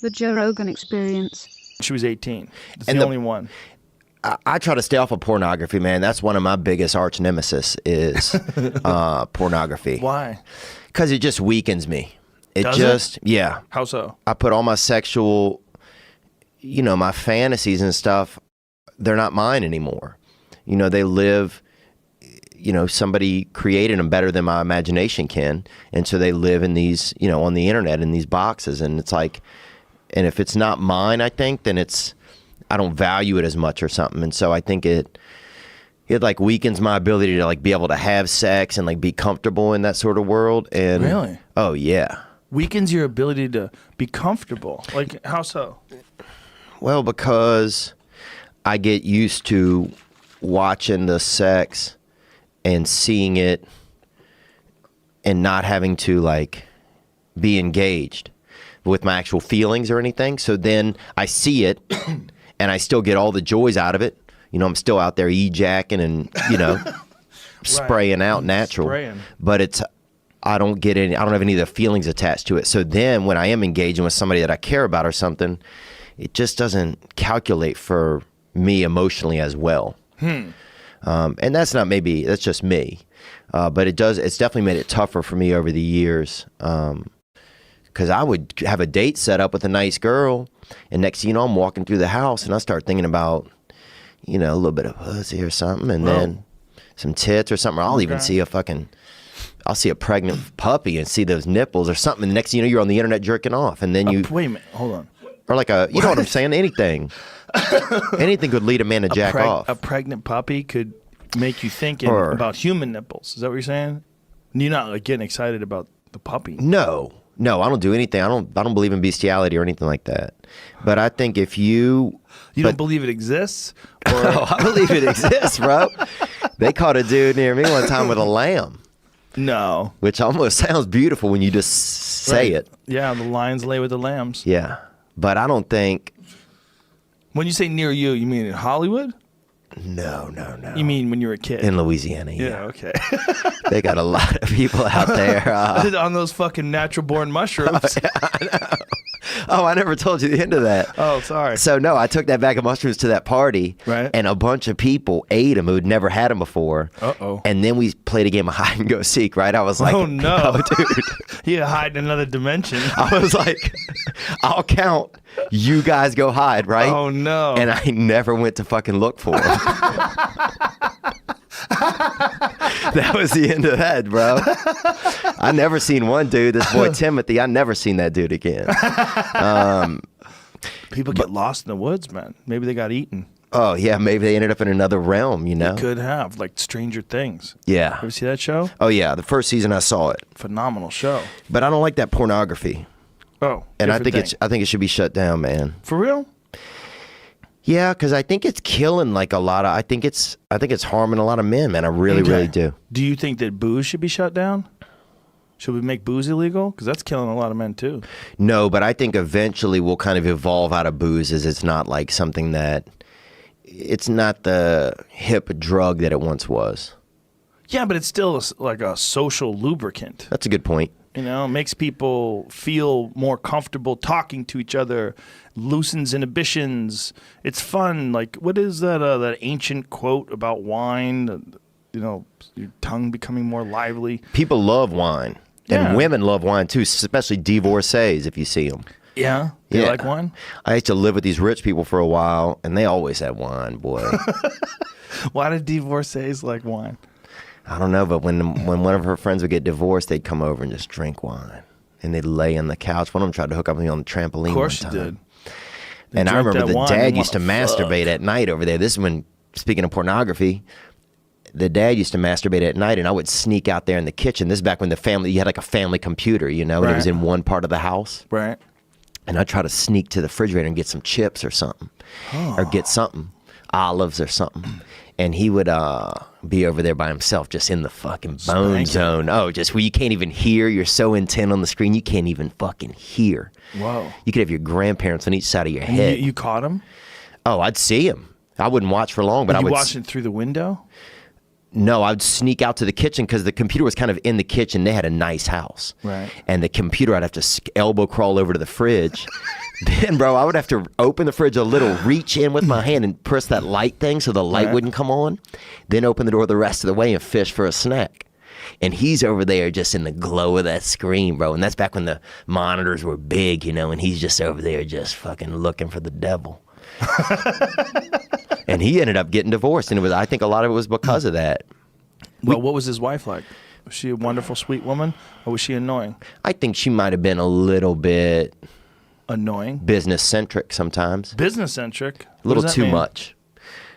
The Joe Rogan Experience. She was 18. It's And the the- only one. I try to stay off of pornography, man. That's one of my biggest arch nemesis is pornography. Why? Because it just weakens me. Does it? Yeah. How so? I put all my sexual, my fantasies and stuff, they're not mine anymore. They live, somebody created them better than my imagination can. And so they live in these, on the internet in these boxes. And it's like, and if it's not mine, I think, then I don't value it as much or something. And so I think it like weakens my ability to like be able to have sex and like be comfortable in that sort of world. And Really? Oh yeah. Weakens your ability to be comfortable. Like, how so? Well, because I get used to watching the sex and seeing it and not having to like be engaged with my actual feelings or anything. So then I see it and I still get all the joys out of it. I'm still out there e-jacking and, spraying out natural. Spraying. But I don't have any of the feelings attached to it. So then when I am engaging with somebody that I care about or something, it just doesn't calculate for me emotionally as well. And that's just me. But it's definitely made it tougher for me over the years. Because I would have a date set up with a nice girl, and next thing you know, I'm walking through the house, and I start thinking about, a little bit of pussy or something, and then some tits or something. I'll even see I'll see a pregnant puppy and see those nipples or something. And the next thing you know, you're on the internet jerking off, and then Wait a minute, hold on. or like you know what I'm saying? Anything could lead a man to jack off. A pregnant puppy could make you think Or- about human nipples. Is that what you're saying? You're not like getting excited about the puppy. No, I don't do anything. I don't believe in bestiality or anything like that. But I think if you don't believe it exists? Or oh, I believe it exists, bro. They caught a dude near me one time with a lamb, no. which almost sounds beautiful when you just say Right. it. Yeah, the lions lay with the lambs. Yeah, but I don't think. When you say near you mean in Hollywood? No. You mean when you were a kid? In Louisiana? yeah, Yeah, okay. they got a lot of people out there. On those fucking natural born mushrooms. Oh, I never told you the end of that. Oh, sorry. So no, I took that bag of mushrooms to that party, Right. and a bunch of people ate them who'd never had them before. Uh-oh. And then we played a game of hide and go seek. Right? I was like, Oh, no. oh, dude. You hide in another dimension. I was like, I'll count. You guys go hide, right? Oh, no. And I never went to fucking look for them. That was the end of that, bro. I never seen one dude, this boy Timothy, I never seen that dude again. People get lost in the woods, man. Maybe they got eaten. Oh, yeah, maybe they ended up in another realm, you know? Could have, like Stranger Things. Yeah. Ever see that show? Oh, yeah, the first season I saw it. Phenomenal show. But I don't like that pornography. Oh, And I different think thing. it should be shut down, man. For real? Yeah, because I think it's killing like a lot of. I think it's harming a lot of men, man. I really, really do. Do you think that booze should be shut down? Should we make booze illegal? Because that's killing a lot of men too. No, but I think eventually we'll kind of evolve out of booze. As it's not like something that. It's not the hip drug that it once was. Yeah, but it's still like a social lubricant. That's a good point. You know, it makes people feel more comfortable talking to each other, loosens inhibitions. It's fun. Like, what is that ancient quote about wine? You know, your tongue becoming more lively. People love wine, Yeah. and women love wine too, especially divorcees. If you see them. Yeah, you Yeah. like wine? I used to live with these rich people for a while, and they always had wine, boy. Why did divorcees like wine? I don't know, but when one of her friends would get divorced, they'd come over and just drink wine, and they'd lay on the couch. One of them tried to hook up with me on the trampoline. Of course one you time. did. And I drank remember that the wine, dad they used to wanna masturbate at night over there. This is when, speaking of pornography, the dad used to masturbate at night, and I would sneak out there in the kitchen. This is back when you had like a family computer, you know, and it was Right. in one part of the house. Right. And I'd try to sneak to the refrigerator and get some chips or something, or get something, olives or something. And he would be over there by himself, just in the fucking bone Spanking. zone. Oh, just where you can't even hear. You're so intent on the screen, you can't even fucking hear. Whoa. You could have your grandparents on each side of your And head. you caught him? Oh, I'd see him. I wouldn't watch for long, but I You would. watched it through the window? No, I'd sneak out to the kitchen because the computer was kind of in the kitchen. They had a nice house. Right. And the computer, I'd have to elbow crawl over to the fridge, Then, bro, I would have to open the fridge a little, reach in with my hand and press that light thing so the light wouldn't come on. Then open the door the rest of the way and fish for a snack. And he's over there just in the glow of that screen, bro. And that's back when the monitors were big, you know, and he's just over there just fucking looking for the devil. And he ended up getting divorced. And I think a lot of it was because of that. Well, what was his wife like? Was she a wonderful, sweet woman, or was she annoying? I think she might have been a little bit Annoying? business-centric sometimes. Business-centric? A little What does that too mean? much.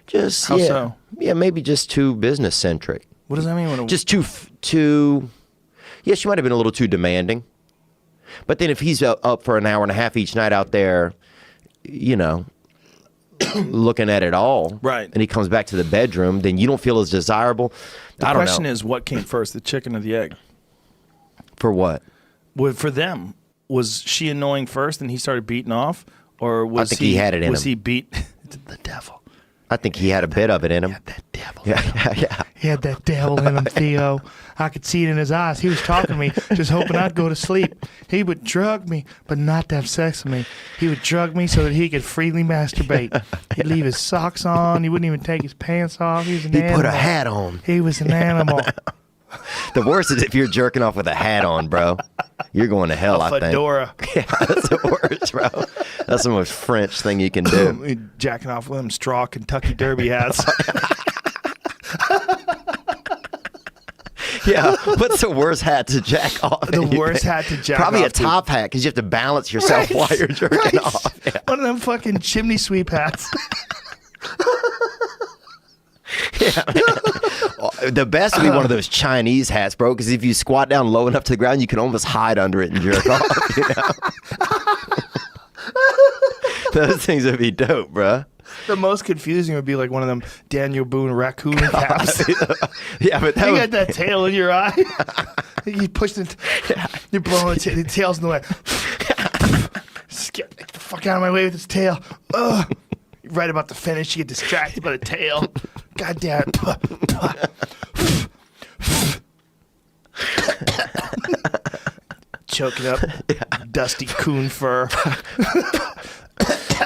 Just, How yeah. so? Yeah, maybe just too business-centric. What does that mean? Just too, yeah, she might have been a little too demanding. But then if he's up for an hour and a half each night out there, you know, looking at it all, Right. and he comes back to the bedroom, then you don't feel as desirable. The I don't question know. is, what came first, the chicken or the egg? For what? Well, for them, was she annoying first and he started beating off? Or was think he had it in Was him. he beat the devil? I think he had a bit of it in him. That devil. Yeah. He had that devil in him, Theo. I could see it in his eyes. He was talking to me, just hoping I'd go to sleep. He would drug me, but not to have sex with me. He would drug me so that he could freely masturbate. He'd leave his socks on. He wouldn't even take his pants off. He was an He animal. put a hat on. He was an animal. The worst is if you're jerking off with a hat on, bro. You're going to hell, I think. Fedora. Yeah, that's the worst, bro. That's the most French thing you can do. Jacking off with them straw Kentucky Derby hats. Yeah, what's the worst hat to jack off? The in, you worst think? hat to jack Probably off a top hat because you have to balance yourself while you're jerking off. Yeah. One of them fucking chimney sweep hats. The best would be one of those Chinese hats, bro, because if you squat down low enough to the ground, you can almost hide under it and jerk off, you know? Those things would be dope, bro. The most confusing would be like one of them Daniel Boone raccoon caps. Yeah, but that You would, got that tail in your eye. You push you're blowing the tail's in the way. Just get the fuck out of my way with this tail. Ugh. Right about to finish, you get distracted by the tail. God damn it. Choke it up. Dusty coon fur.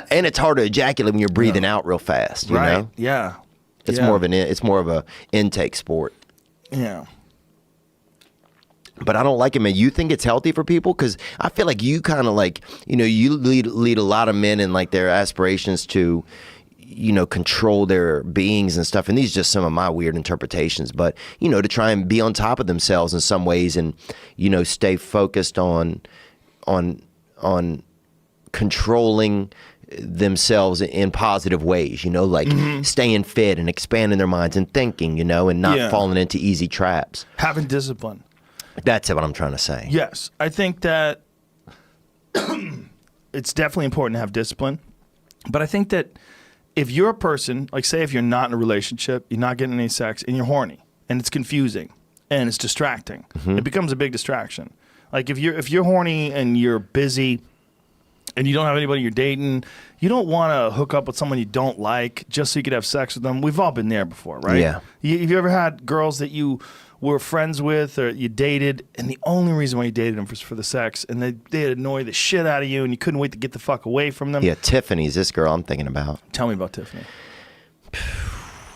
and it's hard to ejaculate when you're breathing out real fast, you know? Yeah. It's Yeah. more of a intake sport. Yeah. But I don't like it, man. You think it's healthy for people? Because I feel like you kind of like, you know, you lead a lot of men in like their aspirations to, you know, control their beings and stuff. And these are just some of my weird interpretations. But, you know, to try and be on top of themselves in some ways and, you know, stay focused on controlling themselves in positive ways, you know, like staying fit and expanding their minds and thinking, you know, and not falling into easy traps. Having discipline. That's what I'm trying to say. Yes. I think that it's definitely important to have discipline. But I think that if you're a person, like say if you're not in a relationship, you're not getting any sex, and you're horny, and it's confusing, and it's distracting, it becomes a big distraction. Like if you're horny and you're busy, and you don't have anybody you're dating, you don't want to hook up with someone you don't like just so you could have sex with them. We've all been there before, right? Yeah. Have you ever had girls that you were friends with or you dated, and the only reason why you dated them was for the sex, and they'd annoy the shit out of you, and you couldn't wait to get the fuck away from them? Yeah, Tiffany's this girl I'm thinking about. Tell me about Tiffany.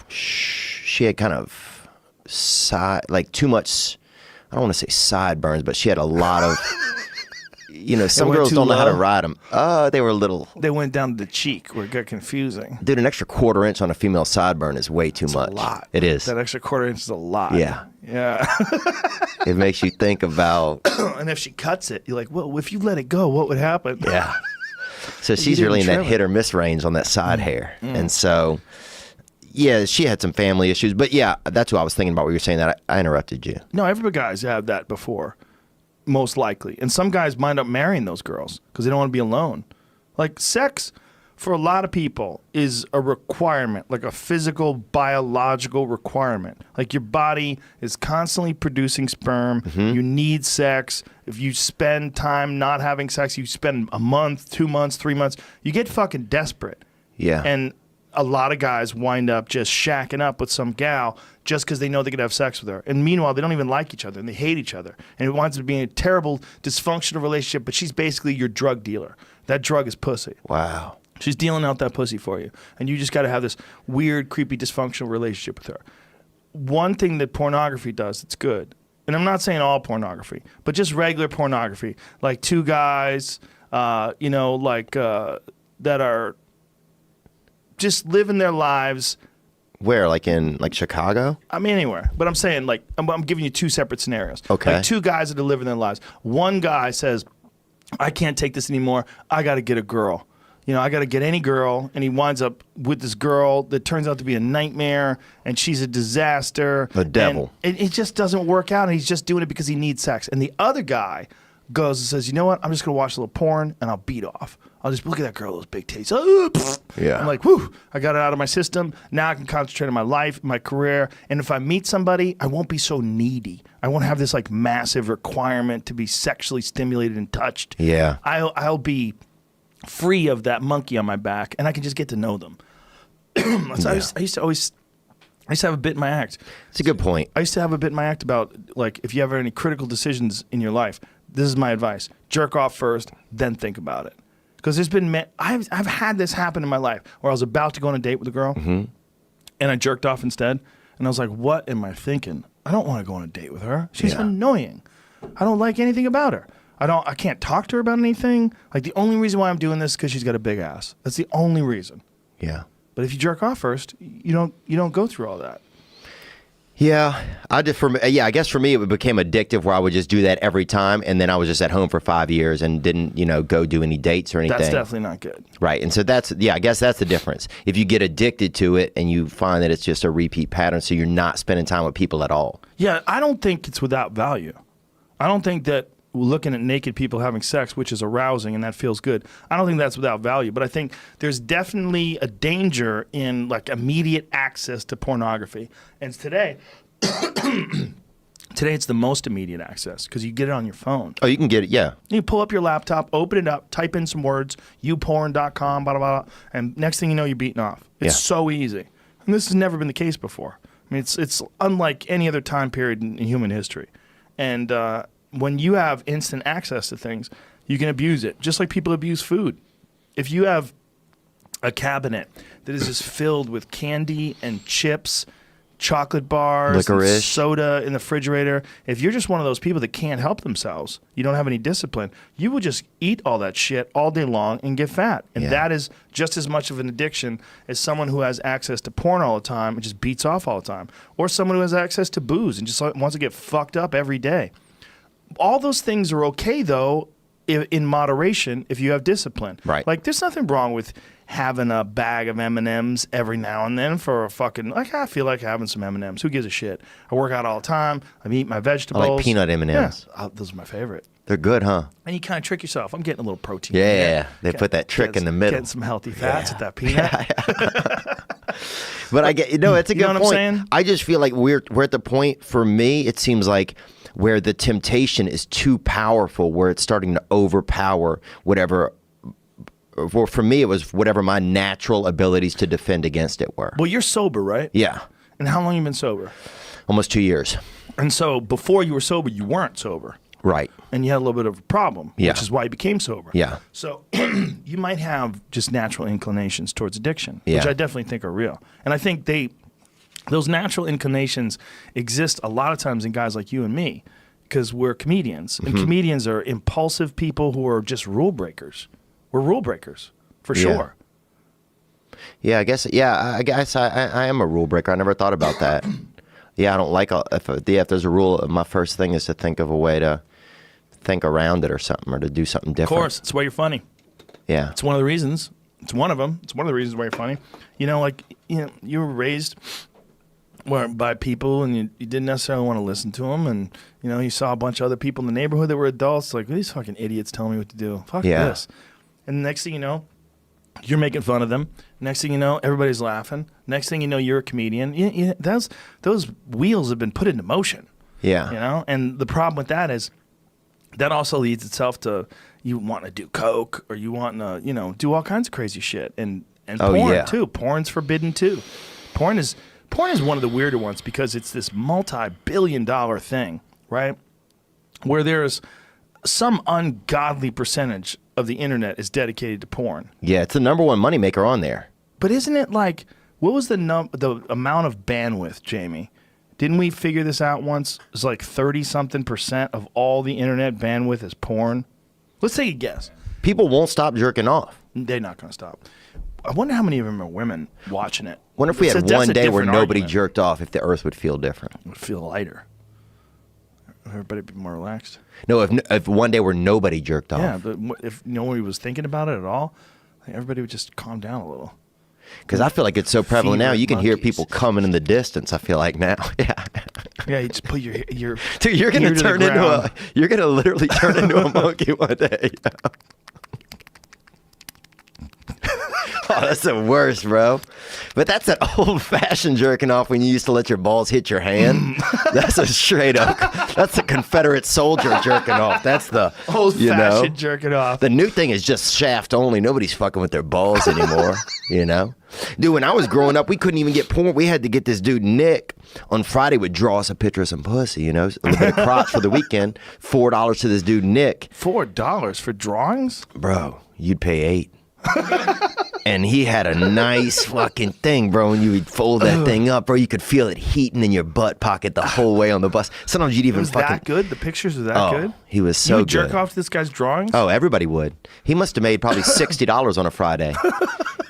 She had kind of too much, I don't want to say sideburns, but she had a lot of, you know, some went girls too don't know how to low? ride them. They were little. They went down to the cheek where it got confusing. Dude, an extra quarter inch on a female sideburn is way too much. A lot. It is. That extra quarter inch is a lot. Yeah. Yeah. It makes you think about, And if she cuts it, you're like, well, if you let it go, what would happen? yeah. So she's didn't really in that trim it. hit or miss range on that side hair. And so, yeah, she had some family issues. But yeah, that's what I was thinking about when you were saying that. I interrupted you. No, every guys have that before, most likely. And some guys wind up marrying those girls because they don't want to be alone. Like sex, for a lot of people, is a requirement, like a physical, biological requirement. Like your body is constantly producing sperm. You need sex. If you spend time not having sex, you spend a month, 2 months, 3 months, you get fucking desperate. Yeah. And a lot of guys wind up just shacking up with some gal just because they know they could have sex with her. And meanwhile, they don't even like each other and they hate each other. And it winds up being a terrible, dysfunctional relationship, but she's basically your drug dealer. That drug is pussy. Wow. She's dealing out that pussy for you. And you just got to have this weird, creepy, dysfunctional relationship with her. One thing that pornography does that's good, and I'm not saying all pornography, but just regular pornography, like two guys, that are just living their lives. Where, like in Chicago? I mean, anywhere. But I'm saying, like, I'm giving you two separate scenarios. Okay. Like two guys that are living their lives. One guy says, I can't take this anymore. I got to get a girl. I got to get any girl. And he winds up with this girl that turns out to be a nightmare, and she's a disaster. The devil. And it just doesn't work out, and he's just doing it because he needs sex. And the other guy goes and says, you know what? I'm just going to watch a little porn, and I'll beat off. I'll just look at that girl, those big titties. Yeah. I'm like, whew, I got it out of my system. Now I can concentrate on my life, my career. And if I meet somebody, I won't be so needy. I won't have this like massive requirement to be sexually stimulated and touched. Yeah. I'll be free of that monkey on my back, and I can just get to know them. So I used to have a bit in my act. It's a good point. I used to have a bit in my act about, like, if you have any critical decisions in your life, this is my advice. Jerk off first, then think about it. Because there's been, I've had this happen in my life where I was about to go on a date with a girl, and I jerked off instead. And I was like, what am I thinking? I don't want to go on a date with her. She's annoying. I don't like anything about her. I can't talk to her about anything. Like, the only reason why I'm doing this is because she's got a big ass. That's the only reason. Yeah. But if you jerk off first, you don't go through all that. Yeah, I guess for me it became addictive where I would just do that every time, and then I was just at home for 5 years and didn't, go do any dates or anything. That's definitely not good. Right, and so I guess that's the difference. If you get addicted to it and you find that it's just a repeat pattern, so you're not spending time with people at all. Yeah, I don't think it's without value. I don't think that looking at naked people having sex, which is arousing and that feels good, I don't think that's without value. But I think there's definitely a danger in like immediate access to pornography. And today it's the most immediate access because you get it on your phone. Oh, you can get it, yeah. You pull up your laptop, open it up, type in some words, youporn.com, blah, blah, blah, and next thing you know, you're beating off. It's so easy. And this has never been the case before. I mean, it's unlike any other time period in human history. And when you have instant access to things, you can abuse it, just like people abuse food. If you have a cabinet that is just filled with candy and chips, chocolate bars, licorice, soda in the refrigerator, if you're just one of those people that can't help themselves, you don't have any discipline, you will just eat all that shit all day long and get fat. And that is just as much of an addiction as someone who has access to porn all the time and just beats off all the time, or someone who has access to booze and just wants to get fucked up every day. All those things are okay, though, in moderation if you have discipline. Right. Like, there's nothing wrong with having a bag of M&Ms every now and then for a fucking, like, I feel like having some M&Ms. Who gives a shit? I work out all the time. I eat my vegetables. I like peanut M&Ms. Yeah, those are my favorite. They're good, huh? And you kind of trick yourself. I'm getting a little protein. Yeah, they put that trick in the middle. Getting some healthy fats with that peanut. But I get, it's a good know what point. I'm saying? I just feel like we're at the point, for me, it seems like, where the temptation is too powerful, where it's starting to overpower whatever. Well, for me, it was whatever my natural abilities to defend against it were. Well, you're sober, right? Yeah. And how long you been sober? Almost 2 years. And so before you were sober, you weren't sober. Right. And you had a little bit of a problem, which is why you became sober. Yeah. So you might have just natural inclinations towards addiction, which I definitely think are real. And I think those natural inclinations exist a lot of times in guys like you and me because we're comedians. And comedians are impulsive people who are just rule breakers. We're rule breakers, for sure. Yeah, I guess I am a rule breaker. I never thought about that. Yeah, I don't like if there's a rule, my first thing is to think of a way to think around it or something, or to do something different. Of course, it's why you're funny. Yeah. It's one of the reasons. It's one of them. It's one of the reasons why you're funny. You were raised by people, and you didn't necessarily want to listen to them, and you saw a bunch of other people in the neighborhood that were adults, like, these fucking idiots telling me what to do. Fuck this. And the next thing you know, you're making fun of them. Next thing you know, everybody's laughing. Next thing you know, you're a comedian. Those wheels have been put into motion. Yeah. And the problem with that is that also leads itself to you wanting to do coke, or you wanting to, do all kinds of crazy shit. And And Oh, porn yeah. too. Porn's forbidden too. Porn is one of the weirder ones because it's this multi-billion-dollar thing, right? Where there's some ungodly percentage of the internet is dedicated to porn. Yeah, it's the number one moneymaker on there. But isn't it like, what was the amount of bandwidth, Jamie? Didn't we figure this out once? It's like 30-something% of all the internet bandwidth is porn. Let's take a guess. People won't stop jerking off. They're not going to stop. I wonder how many of them are women watching it. Wonder if we had That's one a day where different nobody argument. jerked off, if the earth would feel different. It would feel lighter. Everybody would be more relaxed. No, if one day where nobody jerked off. Yeah, but if nobody was thinking about it at all, I think everybody would just calm down a little. Because I feel like it's so prevalent now. Fever You can hear monkeys. people coming in the distance, I feel like now. Yeah. Yeah, you just put your Dude, you're gonna ear to the turn into ground. you're gonna literally turn into a monkey one day. Oh, that's the worst, bro. But that's an old-fashioned jerking off when you used to let your balls hit your hand. That's a straight up. That's a Confederate soldier jerking off. That's the old-fashioned jerking off. The new thing is just shaft only. Nobody's fucking with their balls anymore. You know, dude. When I was growing up, we couldn't even get porn. We had to get this dude Nick on Friday would draw us a picture of some pussy. You know, a little bit of crotch for the weekend. $4 to this dude Nick. $4 for drawings, Bro. You'd pay $8. And he had a nice fucking thing, bro. And you would fold that thing up, bro. You could feel it heating in your butt pocket the whole way on the bus. Sometimes you'd even was fucking. that good? The pictures were that good? He was so you would good. jerk off to this guy's drawings? Oh, everybody would. He must have made probably $60 on a Friday.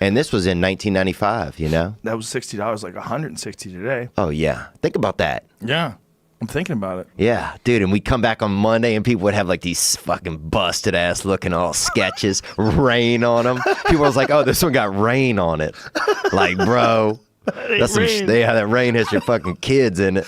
And this was in 1995, you know? That was $60, like $160 today. Oh, yeah. Think about that. Yeah, I'm thinking about it. Yeah, dude. And we'd come back on Monday and people would have like these fucking busted ass looking all sketches, rain on them. People was like, oh, this one got rain on it. Like, bro. That's some rain. that rain has your fucking kids in it.